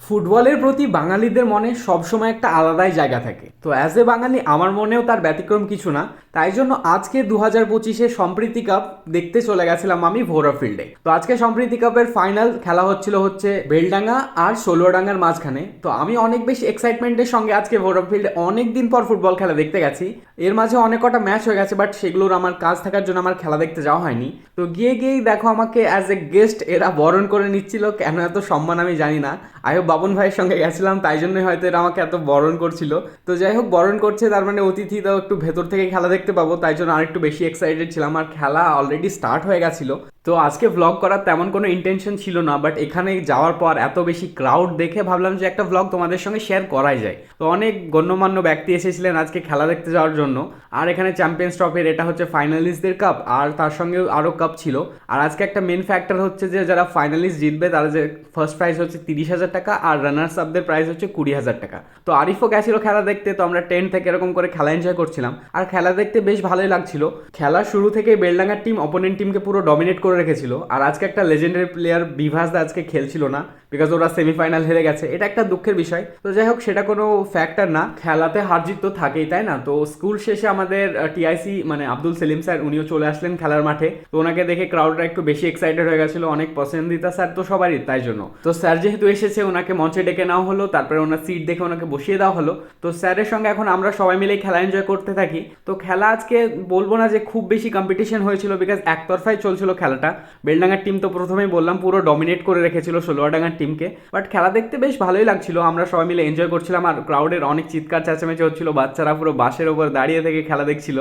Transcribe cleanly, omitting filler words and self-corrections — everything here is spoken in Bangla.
ফুটবলের প্রতি বাঙালিদের মনে সবসময় একটা আলাদাই জায়গা থাকে। তো অ্যাজ এ বাঙালি আমার মনেও তার ব্যতিক্রম কিছু না। তাই জন্য আজকে 2025-এ সম্প্রীতি কাপ দেখতে চলে গেছিলাম আমি ভোরা ফিল্ডে। তো আজকে সম্প্রীতি কাপের ফাইনাল খেলা হচ্ছে বেলডাঙ্গা আর ষোলোডাঙ্গার মাঝখানে। তো আমি অনেক বেশি এক্সাইটমেন্টের সঙ্গে আজকে ভোরা ফিল্ডে অনেক দিন পর ফুটবল খেলা দেখতে গেছি। এর মাঝে অনেক কটা ম্যাচ হয়ে গেছে, বাট সেগুলোর আমার কাজ থাকার জন্য আমার খেলা দেখতে যাওয়া হয়নি। তো গিয়েই দেখো আমাকে অ্যাজ এ গেস্ট এরা বরণ করে নিচ্ছিল। কেন এত সম্মান আমি জানি না। আই হোপ বাবন ভাইয়ের সঙ্গে গেছিলাম, তাই জন্যই হয়তো এরা আমাকে এত বরণ করছিল। তো যাই হোক, বরণ করছে তার মানে অতিথি তো একটু ভেতর থেকে খেলা দেখতে পাবো, তাই জন্য আরেকটু বেশি এক্সাইটেড ছিলাম। আর খেলা অলরেডি স্টার্ট হয়ে গেছিলো। তো আজকে ভ্লগ করার তেমন কোনো ইন্টেনশন ছিল না, বাট এখানে যাওয়ার পর এত বেশি ক্রাউড দেখে ভাবলাম যে একটা ভ্লগ তোমাদের সঙ্গে শেয়ার করাই যায়। তো অনেক গণ্যমান্য ব্যক্তি এসেছিলেন আজকে খেলা দেখতে যাওয়ার জন্য। আর এখানে চ্যাম্পিয়ন্স ট্রফির এটা হচ্ছে ফাইনালিস্টদের কাপ, আর তার সঙ্গে আরও কাপ ছিল। আর আজকে একটা মেন ফ্যাক্টর হচ্ছে যে যারা ফাইনালিস্ট জিতবে তারা যে ফার্স্ট প্রাইজ হচ্ছে 30,000 টাকা, আর রানার্স আপদের প্রাইজ হচ্ছে 20,000 টাকা। তো আরিফও গেছিল খেলা দেখতে, তো আমরা টেন্ট থেকে এরকম করে খেলা এনজয় করছিলাম। আর খেলা দেখতে বেশ ভালোই লাগছিল। খেলা শুরু থেকে বেলডাঙ্গার টিম অপোনেন্ট টিমকে পুরো ডমিনেট করে রেখেছিল। আর আজকে একটা লেজেন্ডারি প্লেয়ার বিভাস দা আজকে খেলছিল না, বিকজ ওরা সেমিফাইনাল হেরে গেছে। এটা একটা দুঃখের বিষয়। তো যাই হোক, সেটা কোনো ফ্যাক্টর না, খেলাতে হার জিত তো থাকেই, তাই না? তো স্কুল শেষে আমাদের টিআইসি মানে আব্দুল সেলিম স্যার উনিও চলে আসলেন খেলার মাঠে। তো ওনাকে দেখে ক্রাউডরা একটু বেশি এক্সাইটেড হয়ে গেছিল। অনেক পছন্দিতা স্যার তো সবারই, তাই জন্য তো স্যার যেহেতু এসেছে ওনাকে মঞ্চে ডেকে নেওয়া হলো, তারপরে ওনার সিট দেখে ওনাকে বসিয়ে দেওয়া হলো। তো স্যারের সঙ্গে এখন আমরা সবাই মিলেই খেলা এনজয় করতে থাকি। তো খেলা আজকে বলবো না যে খুব বেশি কম্পিটিশন হয়েছিল, বিকজ একতরফাই চলছিল খেলাটা। বেলডাঙ্গার টিম তো প্রথমেই বললাম পুরো ডমিনেট করে রেখেছিল ষোলোয়াডাঙ্গার টিমকে। বাট খেলা দেখতে বেশ ভালোই লাগছিল, আমরা সবাই মিলে এনজয় করছিলাম। আর ক্রাউডের অনেক চিৎকার চেঁচামেচি হচ্ছিল, বাচ্চারা পুরো বাসের ওপর দাঁড়িয়ে থেকে খেলা দেখছিল।